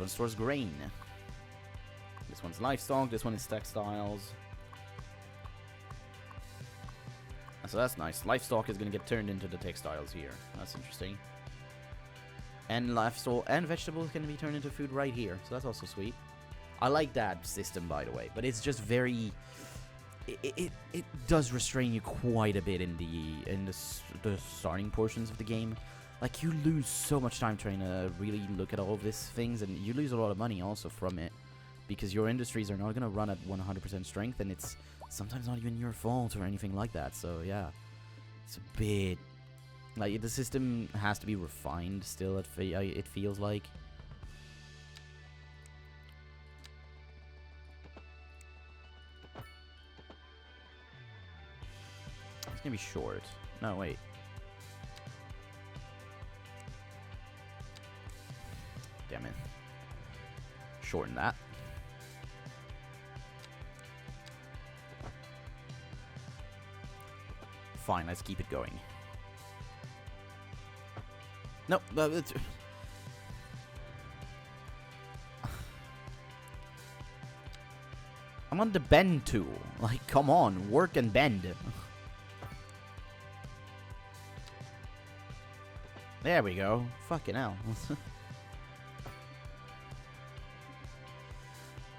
one stores grain. This one's livestock. This one is textiles. So that's nice. Livestock is going to get turned into the textiles here. That's interesting. And livestock and vegetables can be turned into food right here. So that's also sweet. I like that system, by the way. But it's just very... It does restrain you quite a bit in the starting portions of the game. Like, you lose so much time trying to really look at all of these things. And you lose a lot of money also from it. Because your industries are not going to run at 100% strength. And it's sometimes not even your fault or anything like that. So, yeah. It's a bit... Like, the system has to be refined still, it feels like. It's gonna be short. No, wait. Damn it. Shorten that. Fine, let's keep it going. No, it's... I'm on the bend tool. Like, come on, work and bend. There we go. Fucking hell.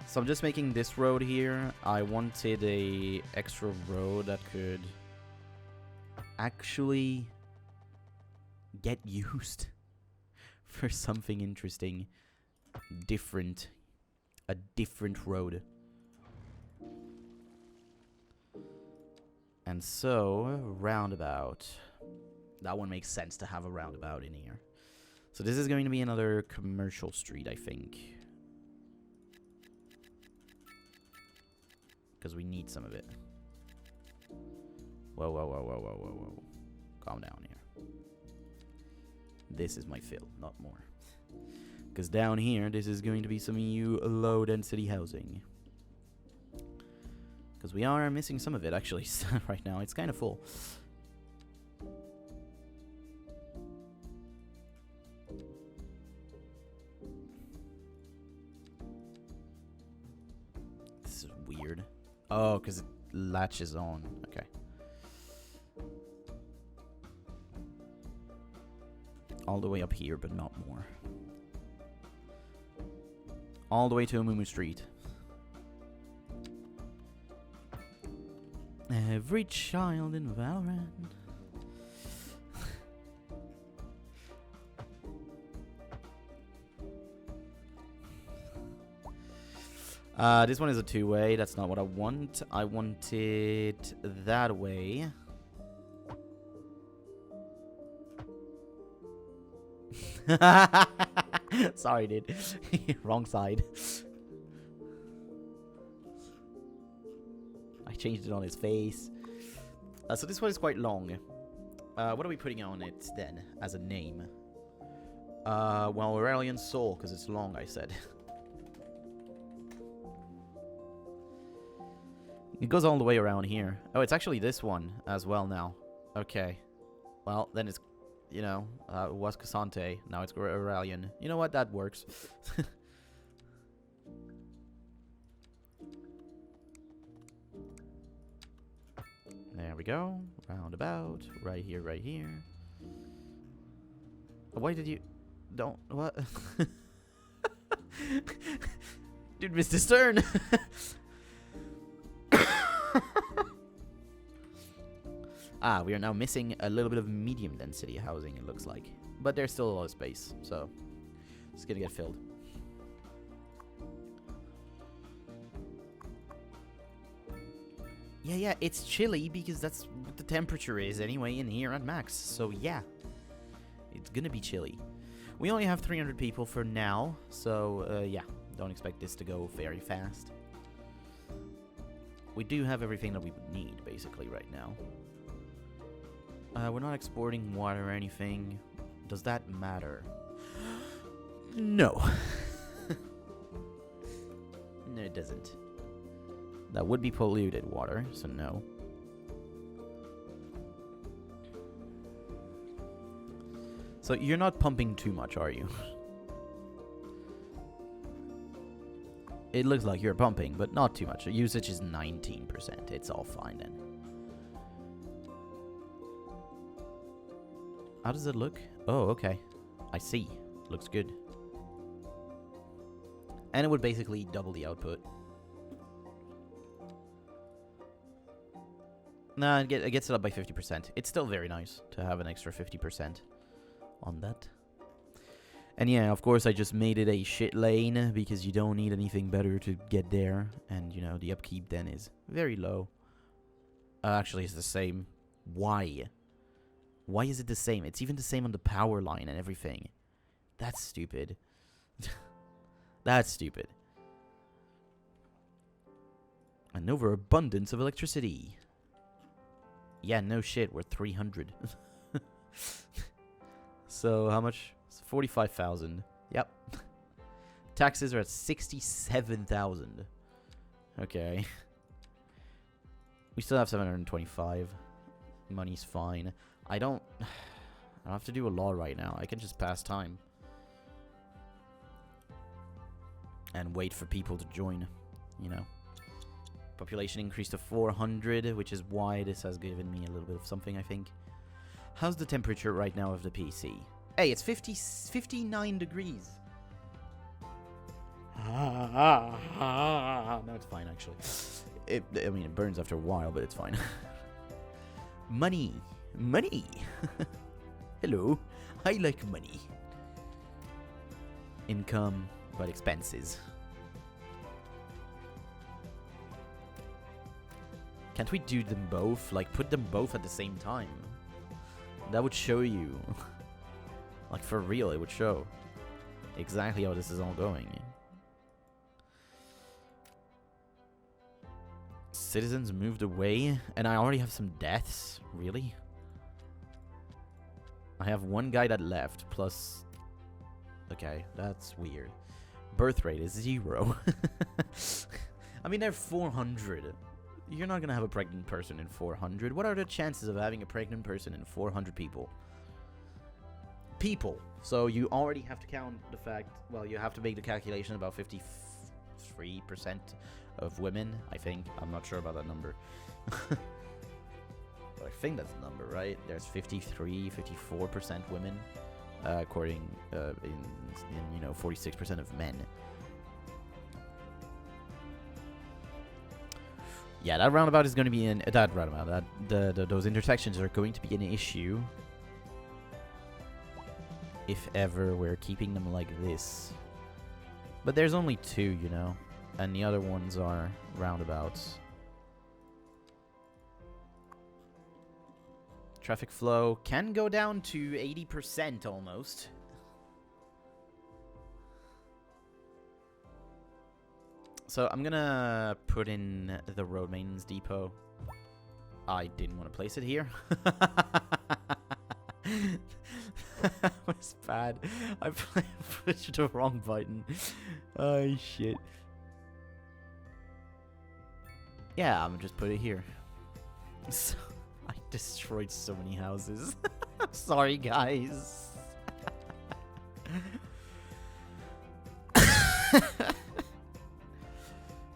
So I'm just making this road here. I wanted a extra road that could actually get used for something interesting, different, a different road. And so, roundabout. That one makes sense to have a roundabout in here. So this is going to be another commercial street, I think. Because we need some of it. Whoa, whoa, whoa, whoa, whoa, whoa, whoa. Calm down here. This is my fill, not more. Because down here, this is going to be some new low-density housing. Because we are missing some of it, actually, right now. It's kind of full. This is weird. Oh, because it latches on. Okay. All the way up here, but not more. All the way to Amumu Street. Every child in Valorant. This one is a two-way. That's not what I want. I want it that way. Sorry, dude. Wrong side. I changed it on his face. So this one is quite long. What are we putting on it then as a name? Well, Aurelian Soul, because it's long, I said. It goes all the way around here. Oh, it's actually this one as well now. Okay. Well, then it's, you know, it was Cassante. Now it's Aurelian. You know what? That works. There we go. Roundabout. Right here, right here. Why did you... Don't... What? Dude, missed his turn. We are now missing a little bit of medium density housing, it looks like. But there's still a lot of space, so it's gonna get filled. Yeah, it's chilly because that's what the temperature is anyway in here at max. So yeah, it's gonna be chilly. We only have 300 people for now, so yeah, don't expect this to go very fast. We do have everything that we would need, basically, right now. We're not exporting water or anything. Does that matter? No. No, it doesn't. That would be polluted water, so no. So you're not pumping too much, are you? It looks like you're pumping, but not too much. The usage is 19%. It's all fine then. How does it look? Oh, okay. I see. Looks good. And it would basically double the output. Nah, it gets it up by 50%. It's still very nice to have an extra 50% on that. And yeah, of course, I just made it a shit lane because you don't need anything better to get there. And, you know, the upkeep then is very low. Actually, it's the same. Why? Why is it the same? It's even the same on the power line and everything. That's stupid. That's stupid. An overabundance of electricity. Yeah, no shit, we're 300. So, how much? 45,000. Yep. Taxes are at 67,000. Okay. We still have 725. Money's fine. I don't have to do a law right now. I can just pass time. And wait for people to join, you know. Population increased to 400, which is why this has given me a little bit of something, I think. How's the temperature right now of the PC? Hey, it's 59 degrees. No, it's fine, actually. I mean, it burns after a while, but it's fine. Money. Money. Hello. I like money. Income, but expenses. Can't we do them both? Like, put them both at the same time. That would show you. Like, for real, it would show exactly how this is all going. Citizens moved away, and I already have some deaths. Really? I have one guy that left, plus... Okay, that's weird. Birth rate is 0. I mean, they're 400. You're not gonna have a pregnant person in 400. What are the chances of having a pregnant person in 400 people? People. So you already have to count the fact... Well, you have to make the calculation about 53% of women, I think. I'm not sure about that number. But I think that's the number, right? There's 53, 54% women, according in you know, 46% of men. Yeah, that roundabout is going to be in that roundabout. Those intersections are going to be an issue if ever we're keeping them like this. But there's only 2, you know, and the other ones are roundabouts. Traffic flow can go down to 80% almost. So I'm gonna put in the road maintenance depot. I didn't want to place it here. That was bad. I pushed the wrong button. Oh shit. Yeah, I'm gonna just put it here. So, I destroyed so many houses. I'm sorry, guys.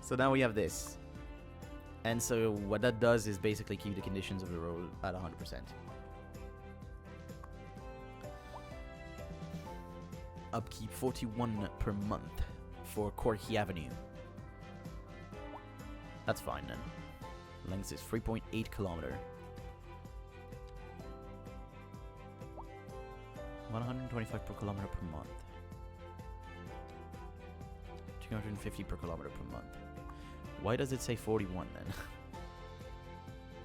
So now we have this. And so what that does is basically keep the conditions of the road at 100%. Upkeep 41 per month for Corky Avenue. That's fine then. Length is 3.8 kilometer. 125 per kilometer per month. 250 per kilometer per month. Why does it say 41 then?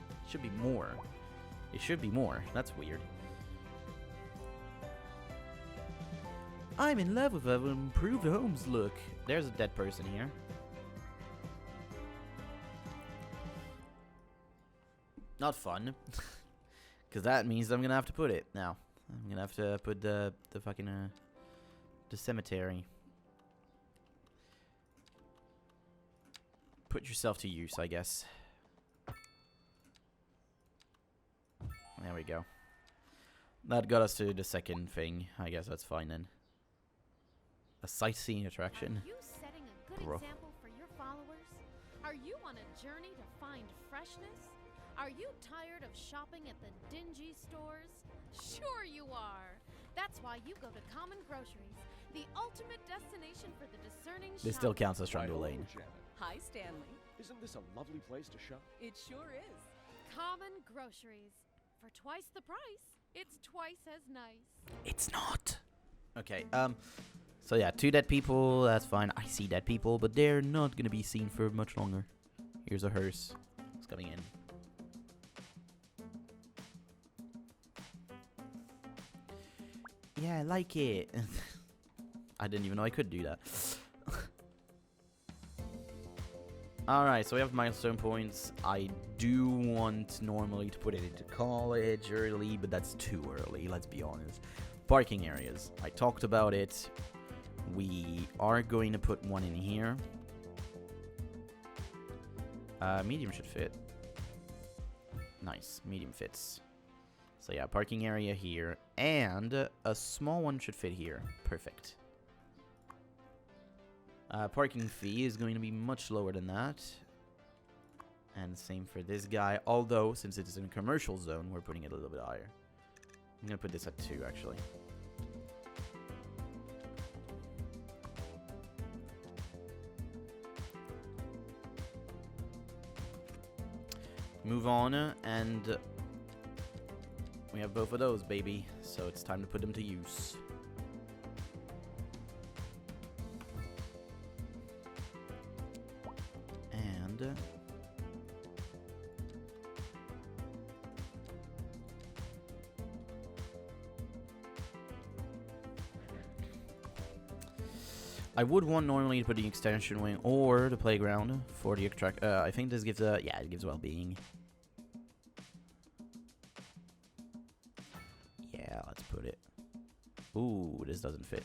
It should be more. It should be more. That's weird. I'm in love with an improved homes look. There's a dead person here. Not fun. Because that means I'm going to have to put it now. I'm going to have to put the fucking the cemetery. Put yourself to use, I guess. There we go. That got us to the second thing. I guess that's fine then. A sightseeing attraction. You setting a good example for Are you on a journey to find freshness? Are you tired of shopping at the dingy stores? Sure you are. That's why you go to Common Groceries, the ultimate destination for the discerning shopper. This still counts as Trundle Hello, Lane. Janet. Hi, Stanley. Isn't this a lovely place to shop? It sure is. Common Groceries. For twice the price, it's twice as nice. It's not. Okay, so yeah, 2 dead people, that's fine. I see dead people, but they're not gonna be seen for much longer. Here's a hearse. It's coming in. Yeah, I like it. I didn't even know I could do that. Alright, so we have milestone points. I do want normally to put it into college early, but that's too early, let's be honest. Parking areas. I talked about it. We are going to put one in here. Medium should fit. Nice, medium fits. So yeah, parking area here. And a small one should fit here. Perfect. Parking fee is going to be much lower than that. And same for this guy. Although, since it is in a commercial zone, we're putting it a little bit higher. I'm going to put this at 2, actually. Move on, and we have both of those, baby. So it's time to put them to use. And I would want normally to put the extension wing or the playground for the attract. I think this gives yeah, it gives well-being. Yeah, let's put it. Ooh, this doesn't fit.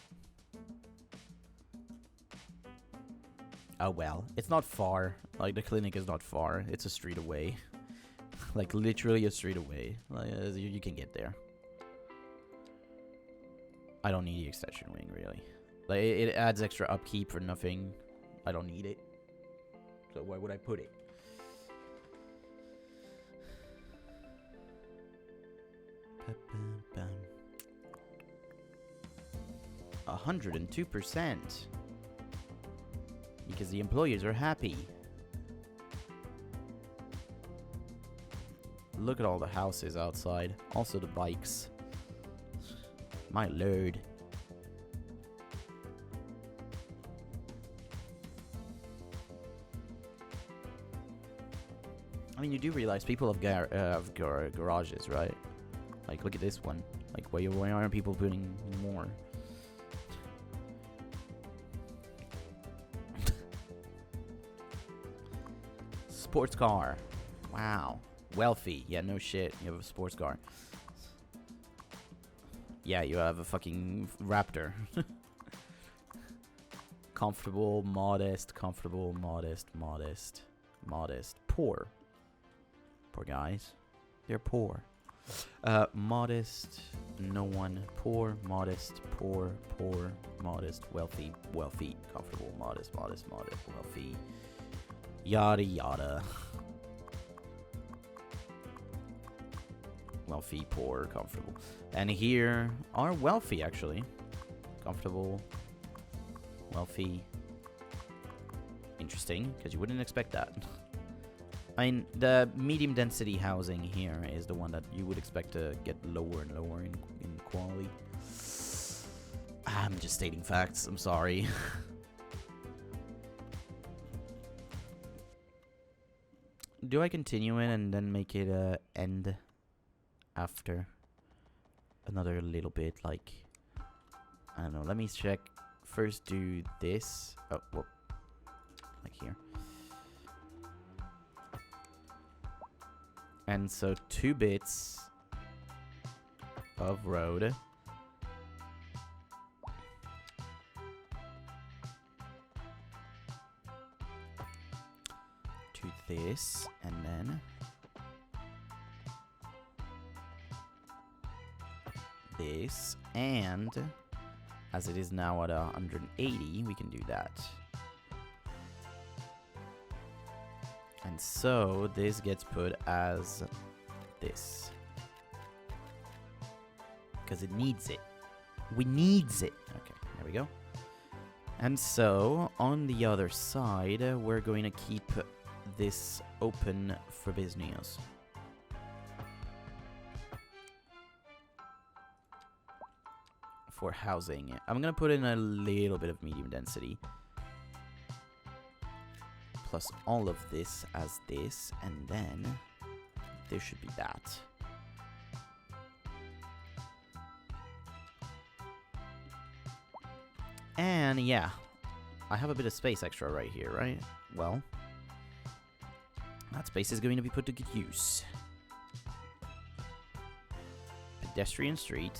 Oh well, it's not far. Like, the clinic is not far. It's a street away. Like, literally a street away. Like, you can get there. I don't need the extension wing, really. Like, it adds extra upkeep for nothing. I don't need it. So why would I put it? Ba-bam-bam. 102%. Because the employees are happy. Look at all the houses outside. Also the bikes. My lord. I mean, you do realize people have garages, right? Like, look at this one. Like, why aren't people putting more? Sports car. Wow. Wealthy. Yeah, no shit. You have a sports car. Yeah, you have a fucking Raptor. Comfortable, modest, comfortable, modest, modest, modest. Poor. Poor guys. They're poor. Modest, no one. Poor, modest, poor, poor, modest, wealthy, wealthy, comfortable, modest, modest, modest, wealthy. Yada yada. Wealthy, poor, comfortable. And here are wealthy, actually. Comfortable, wealthy. Interesting, because you wouldn't expect that. I mean, the medium density housing here is the one that you would expect to get lower and lower in quality. I'm just stating facts, I'm sorry. Do I continue it and then make it end after another little bit? Like, I don't know, let me check. First do this. Oh, whoop. Like here. And so 2 bits of road. To this, and then this, and as it is now at 180, we can do that. And so this gets put as this. Because it needs it. We needs it. Okay, there we go. And so, on the other side, we're going to keep this open for business. For housing. I'm going to put in a little bit of medium density. Plus all of this as this, and then there should be that. And yeah, I have a bit of space extra right here, right? Well, that space is going to be put to good use. Pedestrian street.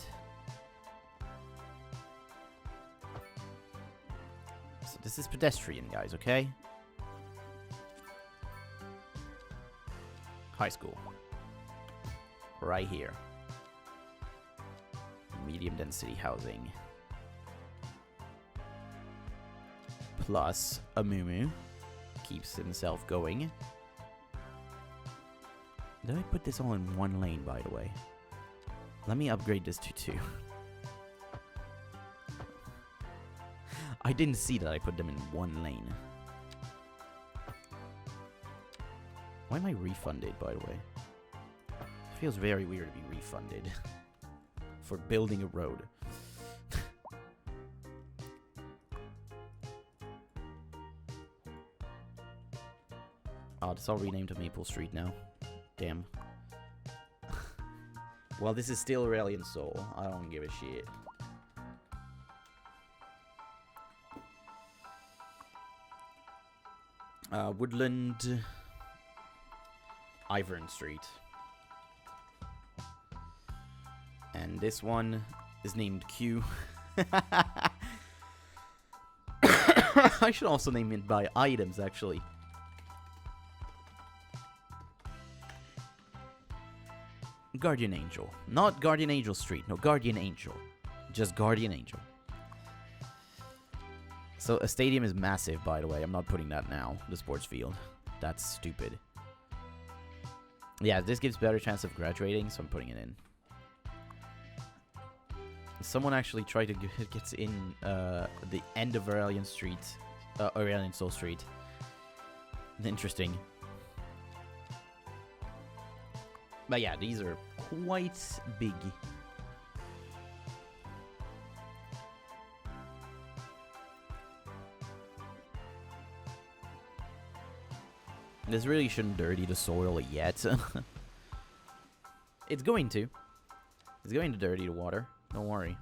So this is pedestrian, guys, okay? High school. Right here. Medium density housing. Plus a moo keeps himself going. Did I put this all in one lane, by the way? Let me upgrade this to 2. I didn't see that I put them in one lane. Why am I refunded, by the way? It feels very weird to be refunded for building a road. Oh, it's all renamed to Maple Street now. Damn. Well, this is still Aurelian Soul. I don't give a shit. Woodland... Ivern Street. And this one is named Q. I should also name it by items, actually. Guardian Angel. Not Guardian Angel Street. No, Guardian Angel. Just Guardian Angel. So a stadium is massive, by the way. I'm not putting that now. The sports field. That's stupid. Yeah, this gives better chance of graduating, so I'm putting it in. Someone actually tried to get in the end of Aurelian Street. Aurelian Soul Street. Interesting. But yeah, these are quite big. This really shouldn't dirty the soil yet. It's going to. It's going to dirty the water. Don't worry.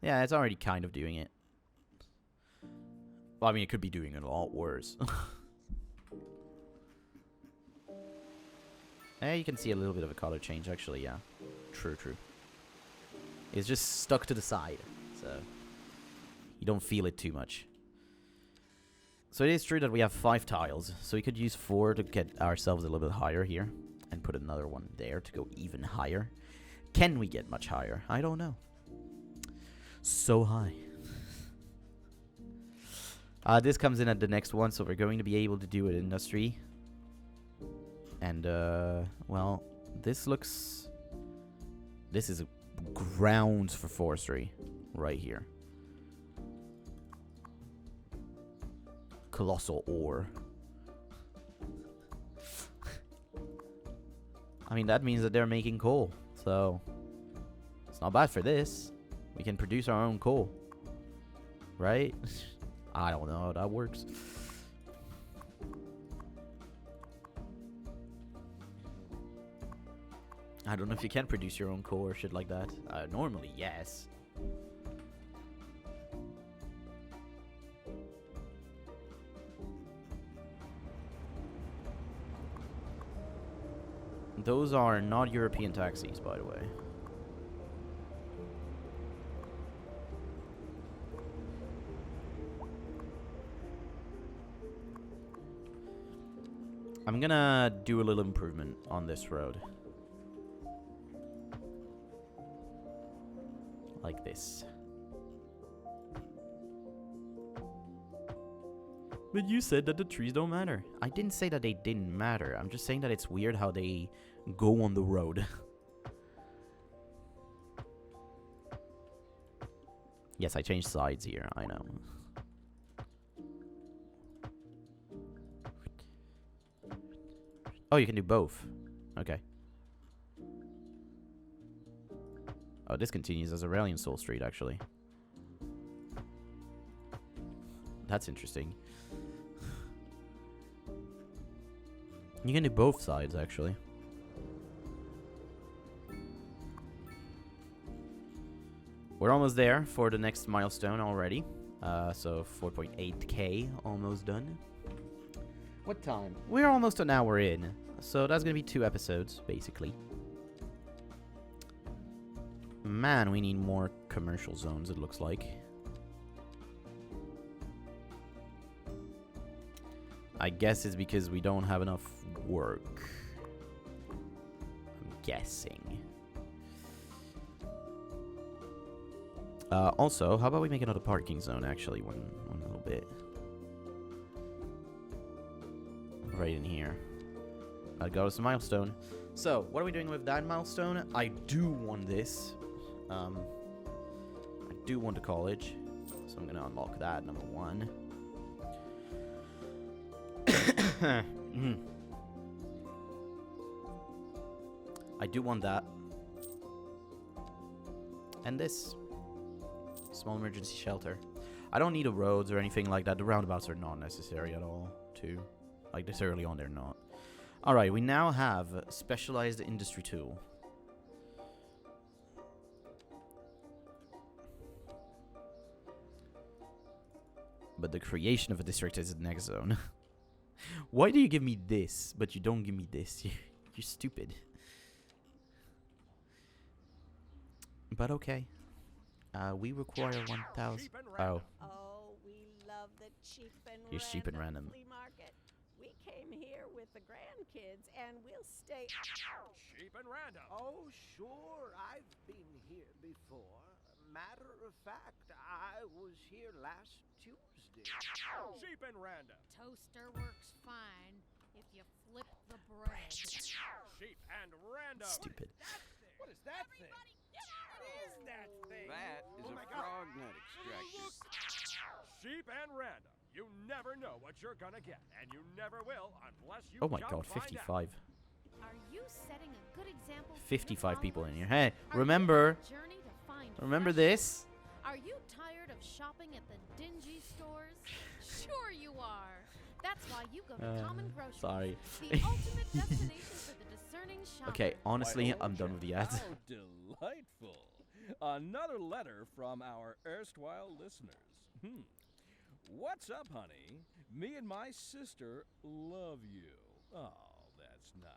Yeah, it's already kind of doing it. Well, I mean, it could be doing it a lot worse. You can see a little bit of a color change, actually, yeah. True, true. It's just stuck to the side, so you don't feel it too much. So it is true that we have 5 tiles, so we could use 4 to get ourselves a little bit higher here, and put another one there to go even higher. Can we get much higher? I don't know. So high. This comes in at the next one, so we're going to be able to do an industry. And, well, this looks... This is grounds for forestry right here. Colossal ore. I mean, that means that they're making coal. So, it's not bad for this. We can produce our own coal. Right? I don't know how that works. I don't know if you can produce your own coal or shit like that. Normally, yes. Those are not European taxis, by the way. I'm gonna do a little improvement on this road. Like this. But you said that the trees don't matter. I didn't say that they didn't matter. I'm just saying that it's weird how they go on the road. Yes, I changed sides here. I know. Oh, you can do both. Okay. Oh, this continues as Aurelian Soul Street, actually. That's interesting. You can do both sides, actually. We're almost there for the next milestone already. So 4.8k almost done. What time? We're almost an hour in. So that's gonna be 2 episodes, basically. Man, we need more commercial zones, it looks like. I guess it's because we don't have enough work. I'm guessing. Also, how about we make another parking zone, actually, one little bit. Right in here. That got us a milestone. So, what are we doing with that milestone? I do want this. I do want the college. So I'm gonna unlock that, number 1. I do want that. And this. Small emergency shelter. I don't need the roads or anything like that. The roundabouts are not necessary at all, too. Like, this early on, they're not. Alright, we now have specialized industry tool. But the creation of a district is the next zone. Why do you give me this, but you don't give me this? You're stupid. But okay. We require 1,000. Oh. Oh, we love the cheap and You're cheap and random. flea market. We came here with the grandkids, and we'll stay. Cheap and random. Oh, sure, I've been here before. Matter of fact, I was here last Tuesday. Cheap and random. Toaster works fine if you flip the bread. Cheap and random. Stupid. What is that thing? What is that thing? That is Oh a my God. frog nut extraction. Cheap and random. You never know what you're gonna get, and you never will unless you Oh my jump god, find 55. Are you setting a good example for 55 your people in here. followers? Hey, Are you remember. on a journey to find Remember freshness? this? Are you tired of shopping at the dingy stores? Sure you are. That's why you go to Common Groceries. Sorry. The ultimate destination for the discerning shopper. Okay, honestly, Why, I'm done with the ads. How delightful. Another letter from our erstwhile listeners. What's up, honey? Me and my sister love you. Oh, that's nice.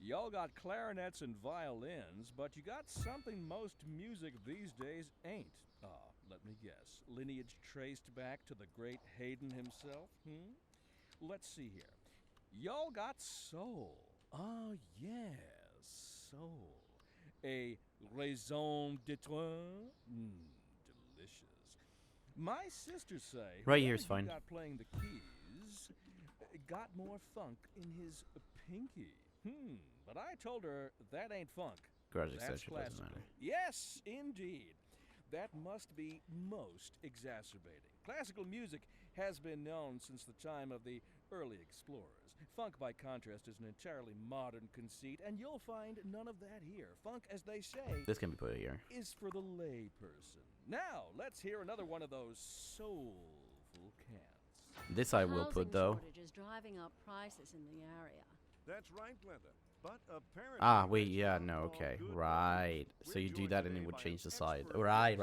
Y'all got clarinets and violins, but you got something most music these days ain't. Let me guess. Lineage traced back to the great Haydn himself? Let's see here. Y'all got soul. Oh, yes, soul. A raison d'etre? Delicious. My sisters say Right here's whoever you fine. got playing the keys got more funk in his pinky. But I told her that ain't funk. Garage That's extension doesn't classical. matter. Yes, indeed. That must be most exacerbating. Classical music has been known since the time of the early explorers. Funk, by contrast, is an entirely modern conceit, and you'll find none of that here. Funk, as they say, This can be put here. is for the lay person. Now, let's hear another one of those soulful cants. This I will put, though. Housing shortage is driving up prices in the area. That's right, Glenda. But apparently. Ah, wait, yeah, no, okay. Right. So you do that and it would change the side. Right.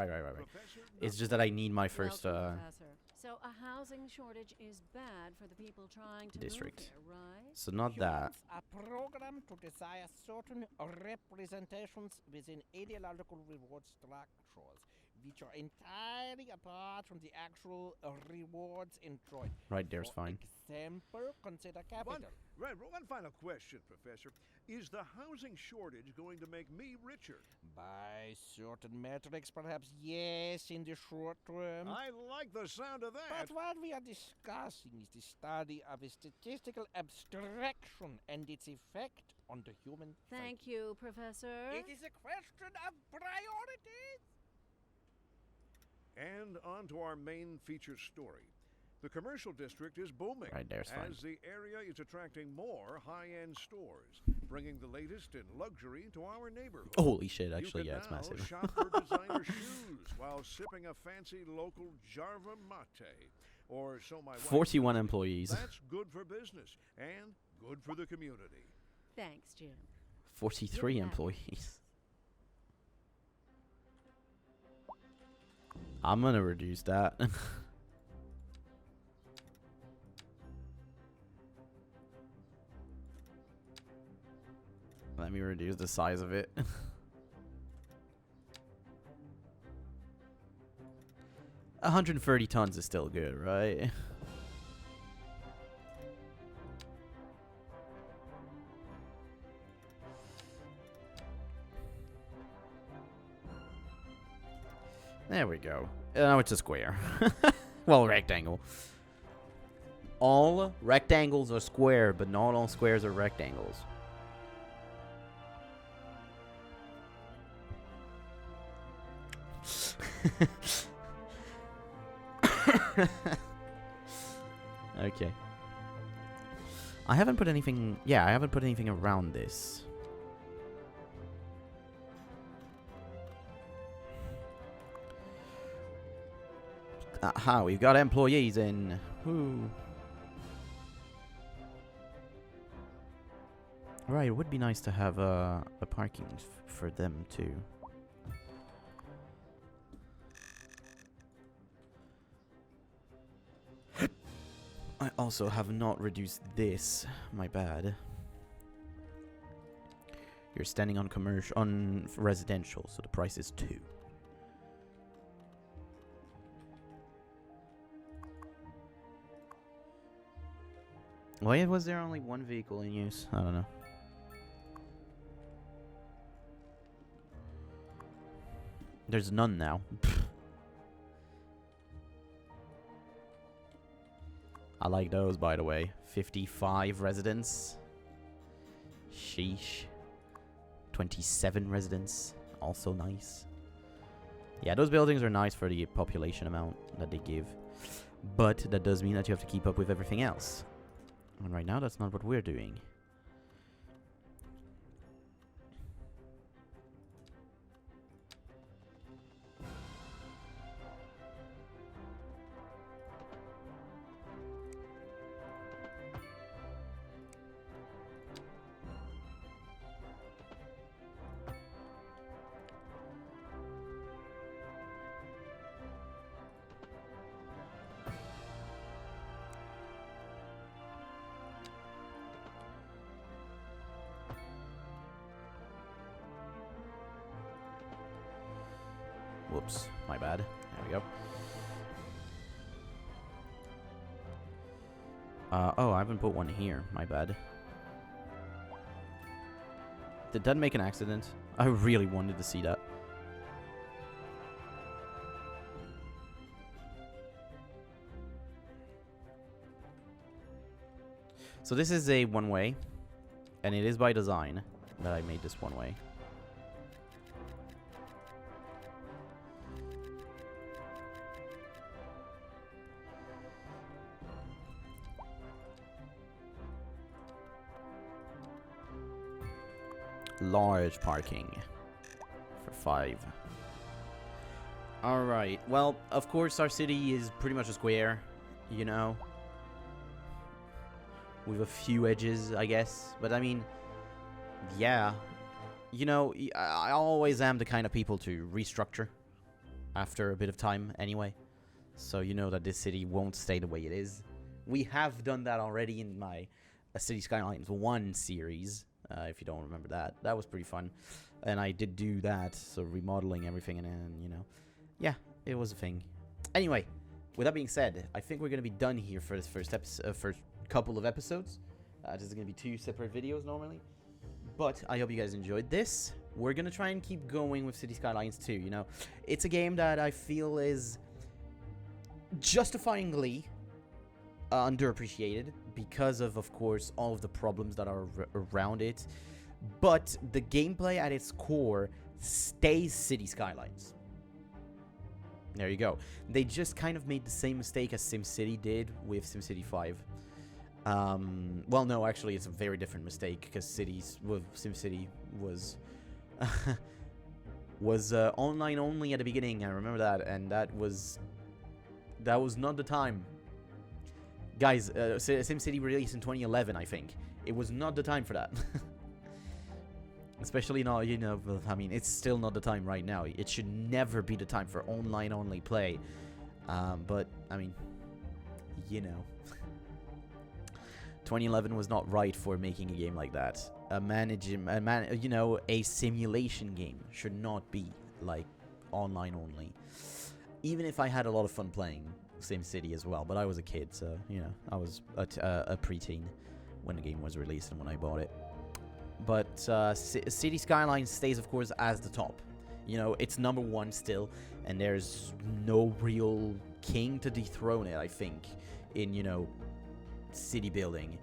It's just that I need my first, Welcome, Professor. So a housing shortage is bad for the people trying to district. move here, right? So not that. A program to desire certain representations within ideological reward structures, which are entirely apart from the actual rewards enjoyed. Right there's For fine. example, consider capital. One final question, Professor. Is the housing shortage going to make me richer? By certain metrics, perhaps yes, in the short term. I like the sound of that. But what we are discussing is the study of a statistical abstraction and its effect on the human Thank you, Professor. It is a question of priorities. And on to our main feature story. The commercial district is booming Right there's fine. as the area is attracting more high-end stores, bringing the latest in luxury to our neighborhood. Holy shit, actually, you yeah, can it's now massive. shop for designer shoes while sipping a fancy local Jarva mate. Or so my wife 41 says. employees. That's good for business and good for the community. Thanks, Jim. 43 You're right. employees. I'm gonna reduce that. Let me reduce the size of it. 130 tons is still good, right? There we go. Now it's a square. Well, rectangle. All rectangles are square, but not all squares are rectangles. Okay. I haven't put anything... Yeah, I haven't put anything around this. Aha, we've got employees in. Woo. Right, it would be nice to have a parking for them too. I also have not reduced this. My bad. You're standing on residential, so the price is 2. Why was there only one vehicle in use? I don't know. There's none now. I like those, by the way. 55 residents. Sheesh. 27 residents. Also nice. Yeah, those buildings are nice for the population amount that they give. But that does mean that you have to keep up with everything else. And right now, that's not what we're doing. Whoops, my bad. There we go. Oh, I haven't put one here. My bad. Did that make an accident? I really wanted to see that. So this is a one-way, and it is by design that I made this one-way. Large parking for 5. Alright, well, of course our city is pretty much a square, you know, with a few edges, I guess, but I mean, yeah, you know, I always am the kind of people to restructure after a bit of time anyway, so you know that this city won't stay the way it is. We have done that already in my City Skylines 1 series. If you don't remember that. That was pretty fun. And I did do that, so remodeling everything, and then, you know. Yeah, it was a thing. Anyway, with that being said, I think we're going to be done here for this first couple of episodes. This is going to be 2 separate videos normally. But I hope you guys enjoyed this. We're gonna try and keep going with City Skylines 2, you know. It's a game that I feel is justifyingly underappreciated because of course, all of the problems that are around it. But the gameplay at its core stays City Skylines. There you go. They just kind of made the same mistake as SimCity did with SimCity 5. Well, no, actually, it's a very different mistake because SimCity was was online only at the beginning. I remember that, and that was not the time. Guys, SimCity released in 2011, I think. It was not the time for that. Especially not, you know, I mean, it's still not the time right now. It should never be the time for online-only play. But, I mean, you know. 2011 was not right for making a game like that. You know, a simulation game should not be, like, online-only. Even if I had a lot of fun playing SimCity as well, but I was a kid, so, you know, I was a preteen when the game was released and when I bought it. But City Skylines stays, of course, as the top. You know, it's #1 still, and there's no real king to dethrone it, I think, in, you know, city building.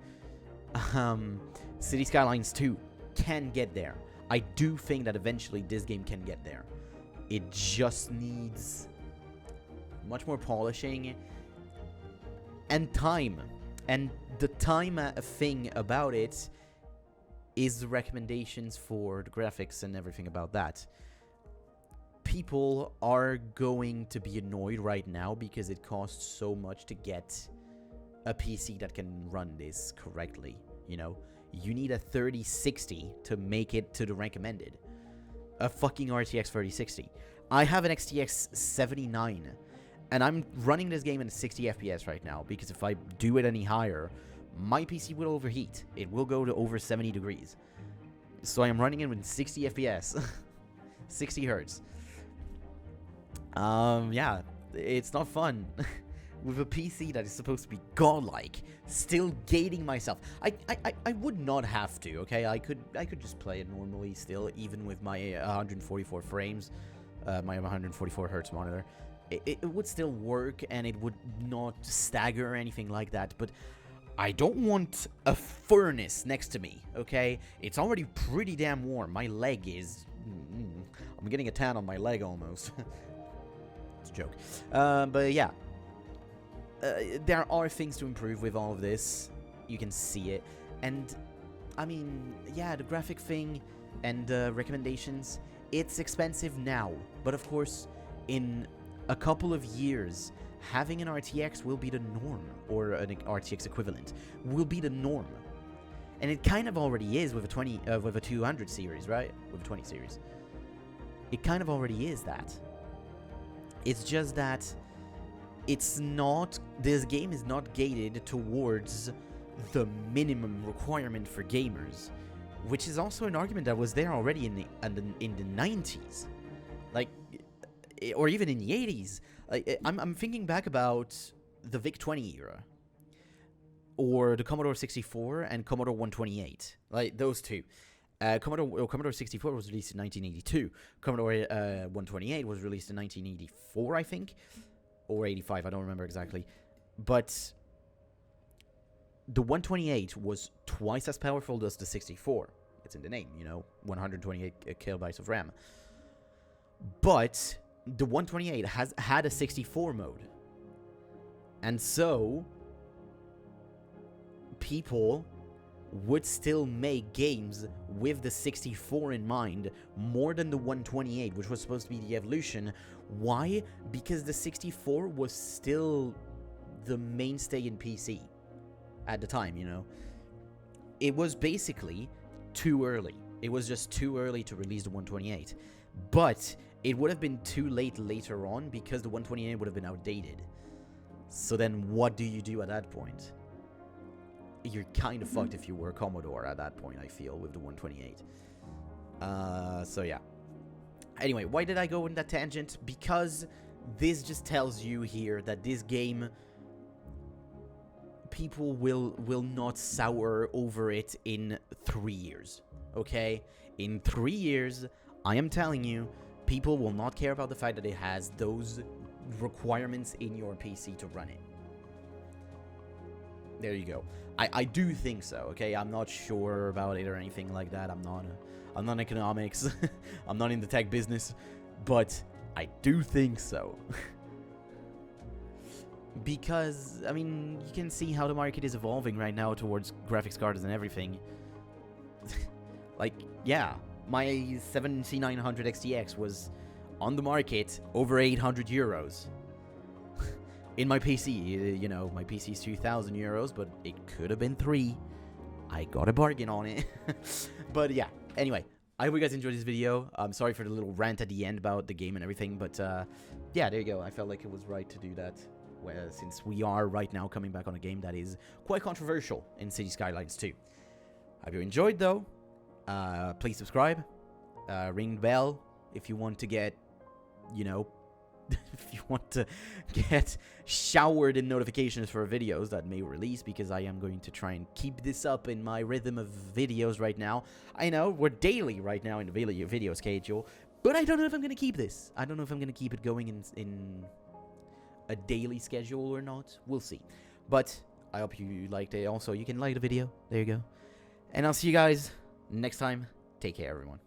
City Skylines 2 can get there. I do think that eventually this game can get there. It just needs much more polishing and time. And the time thing about it is the recommendations for the graphics and everything about that. People are going to be annoyed right now because it costs so much to get a PC that can run this correctly, you know? You need a 3060 to make it to the recommended. A fucking RTX 3060. I have an XTX 79, and I'm running this game in 60 FPS right now, because if I do it any higher, my PC will overheat. It will go to over 70 degrees. So I am running it with 60 FPS. 60 hertz. Yeah, it's not fun. With a PC that is supposed to be godlike, still gating myself. I would not have to, okay? I could just play it normally still, even with my 144 frames, my 144 hertz monitor. It would still work, and it would not stagger or anything like that, but I don't want a furnace next to me, okay? It's already pretty damn warm. My leg is... I'm getting a tan on my leg almost. It's a joke. But yeah. There are things to improve with all of this. You can see it. And, I mean, yeah, the graphic thing and recommendations, it's expensive now. But of course, in a couple of years, having an RTX will be the norm, or an RTX equivalent will be the norm. And it kind of already is with a 200 series, right? With a 20 series. It kind of already is that. It's just that it's not, this game is not gated towards the minimum requirement for gamers, which is also an argument that was there already in the 90s, like, or even in the 80s. Like, I'm thinking back about the VIC-20 era, or the Commodore 64 and Commodore 128, like those two. Commodore 64 was released in 1982. Commodore 128 was released in 1984, I think. Or 85, I don't remember exactly. But the 128 was twice as powerful as the 64. It's in the name, you know, 128 kilobytes of RAM. But the 128 had a 64 mode. And so people would still make games with the 64 in mind more than the 128, which was supposed to be the evolution. Why? Because the 64 was still the mainstay in PC at the time, you know. It was basically too early. It was just too early to release the 128. But it would have been too late later on because the 128 would have been outdated. So then what do you do at that point? You're kind of fucked if you were a Commodore at that point, I feel, with the 128. So yeah. Anyway, why did I go in that tangent? Because this just tells you here that this game, people will not sour over it in 3 years. okay? In 3 years, I am telling you, people will not care about the fact that it has those requirements in your PC to run it. There you go. I do think so, okay? I'm not sure about it or anything like that. I'm not economics. I'm not in the tech business, but I do think so. Because, I mean, you can see how the market is evolving right now towards graphics cards and everything. Like, yeah, my 7900 XTX was on the market over 800 euros. In my PC, you know, my PC is 2,000 euros, but it could have been 3. I got a bargain on it. But yeah, anyway, I hope you guys enjoyed this video. I'm sorry for the little rant at the end about the game and everything, but yeah, there you go. I felt like it was right to do that, since we are right now coming back on a game that is quite controversial in City Skylines 2. Hope you enjoyed, though. Please subscribe. Ring the bell if you want to get, you know, if you want to get showered in notifications for videos that may release, because I am going to try and keep this up in my rhythm of videos right now. I know we're daily right now in the video schedule, but I don't know if I'm going to keep this. I don't know if I'm going to keep it going in a daily schedule or not. We'll see. But I hope you liked it. Also, you can like the video. There you go. And I'll see you guys next time. Take care, everyone.